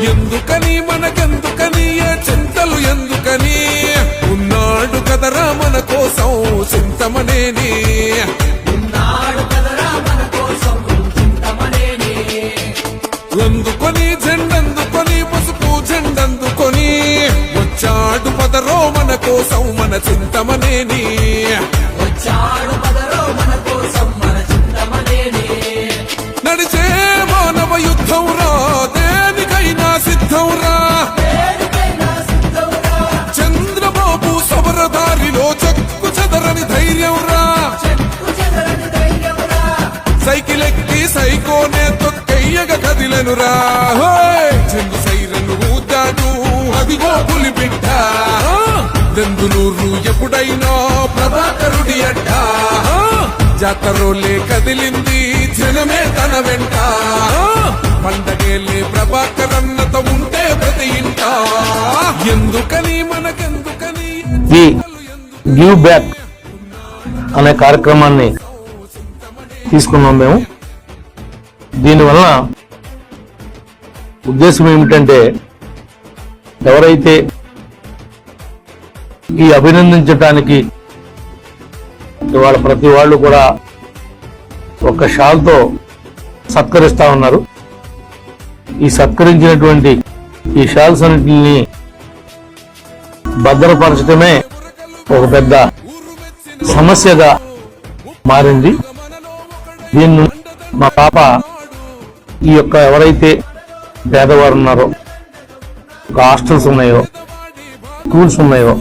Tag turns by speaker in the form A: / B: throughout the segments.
A: ఎందుకని మనకెందుకని చింతలు ఎందుకని ఉన్నాడు కదరా మన కోసం చింతమనేని అందుకొని జెండందుకొని పసుపు జెండందుకొని వచ్చాడు పదరో మన కోసం మన చింతమనేని నడిచే మానవ యుద్ధం రా దేనికైనా సిద్ధం రా చంద్రబాబు సమరదారిలో చెక్కు చెదరని ధైర్యం రా సైకిల్ ఎక్కి సైకోనే తొక్కయ్యగా కదిలెనురా చెందు సైరను ఊతాడు అదిగో పులి బిడ్డ దెందులూరు ఎప్పుడైనా ప్రభాకరుడి అడ్డ జాతరోలే కదిలింది జనమే తన వెంట పండగేలే ప్రభాకరన్నత ఉంటే ప్రతి ఇంట ఎందుకని మనకెందుకని
B: గివ్ బ్యాక్ అనే కార్యక్రమాన్ని తీసుకున్నాం మేము. దీనివల్ల ఉద్దేశం ఏమిటంటే ఎవరైతే ఈ అభినందించటానికి ఇవాళ ప్రతి వాళ్ళు కూడా ఒక షాల్తో సత్కరిస్తా ఉన్నారు. ఈ సత్కరించినటువంటి ఈ షాల్స్ అన్నింటినీ భద్రపరచడమే ఒక పెద్ద సమస్యగా మారింది. దీన్ని మా పాప ఈ యొక్క ఎవరైతే పేదవారు ఉన్నారో, ఒక హాస్టల్స్ ఉన్నాయో, స్కూల్స్ ఉన్నాయో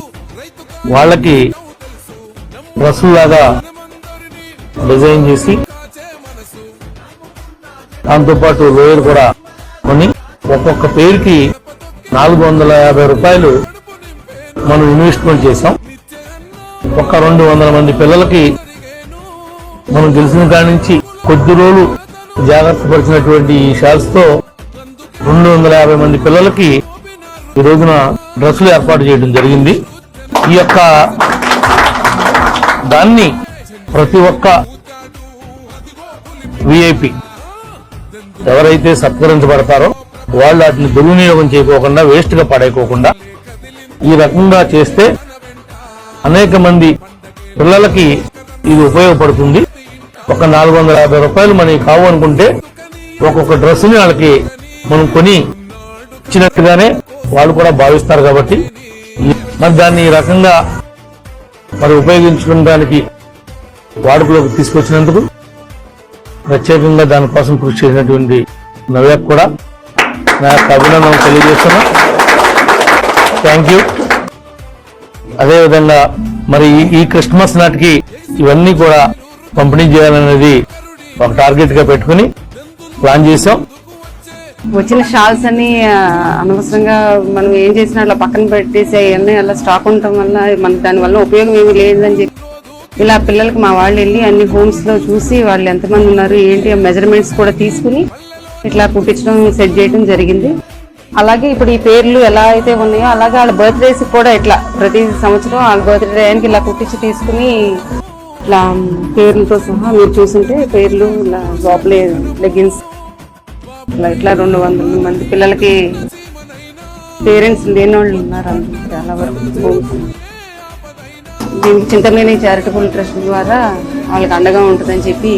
B: వాళ్ళకి డ్రెస్సులాగా డిజైన్ చేసి దాంతోపాటు లోయర్ కూడా కొని ఒక్కొక్క పేరుకి 450 రూపాయలు మనం ఇన్వెస్ట్మెంట్ చేసాం. ఒక 200 మంది పిల్లలకి మనం తెలిసిన కాడి నుంచి కొద్ది రోజులు జాగ్రత్త పరిచినటువంటి ఈ షాల్స్ తో 250 మంది పిల్లలకి ఈ రోజున డ్రెస్సులు ఏర్పాటు చేయడం జరిగింది. ఈ యొక్క దాన్ని ప్రతి ఒక్క విఐపి ఎవరైతే సత్కరించబడతారో వాళ్ళు వాటిని దుర్వినియోగం చేయకోకుండా, వేస్ట్ గా పడేయకోకుండా ఈ రకంగా చేస్తే అనేక మంది పిల్లలకి ఇది ఉపయోగపడుతుంది. ఒక 450 రూపాయలు మనకి కావు అనుకుంటే ఒక్కొక్క డ్రెస్సుని వాళ్ళకి మనం కొని ఇచ్చినట్టుగానే వాళ్ళు కూడా భావిస్తారు. కాబట్టి మరి దాన్ని ఈ రకంగా మరి ఉపయోగించుకోవడానికి వాడుకలోకి తీసుకొచ్చినందుకు ప్రత్యేకంగా దానికోసం కృషి చేసినటువంటి నవ్యకు కూడా నా యొక్క అభినందన తెలియజేస్తున్నా. Thank you. అదేవిధంగా మరి ఈ క్రిస్మస్ నాటికి ఇవన్నీ కూడా పంపిణీ చేయాలనేది ఒక టార్గెట్ గా పెట్టుకుని ప్లాన్ చేసాం.
C: వచ్చిన షాల్స్ అన్ని అనవసరంగా మనం ఏం చేసినా అలా పక్కన పెట్టేసి అవన్నీ అలా స్టాక్ ఉండటం వల్ల మనకు దానివల్ల ఉపయోగం ఏమీ లేదని చెప్పి ఇలా పిల్లలకి మా వాళ్ళు వెళ్ళి అన్ని హోమ్స్ లో చూసి వాళ్ళు ఎంతమంది ఉన్నారు ఏంటి మెజర్మెంట్స్ కూడా తీసుకుని ఇట్లా కుట్టించడం సెట్ చేయడం జరిగింది. అలాగే ఇప్పుడు ఈ పేర్లు ఎలా అయితే ఉన్నాయో అలాగే వాళ్ళ బర్త్డేస్ కూడా ఇట్లా ప్రతి సంవత్సరం వాళ్ళ బర్త్డే టైంకి ఇలా కుట్టించి తీసుకుని ఇట్లా పేర్లతో సహా మీరు చూస్తుంటే పేర్లు ఇలా జాబ్ లెగిన్స్ ఇట్లా 200 మంది పిల్లలకి పేరెంట్స్ లేని వాళ్ళు ఉన్నారు. చాలా వరకు దీనికి చింతమనేని చారిటబుల్ ట్రస్ట్ ద్వారా వాళ్ళకి అండగా ఉంటుందని చెప్పి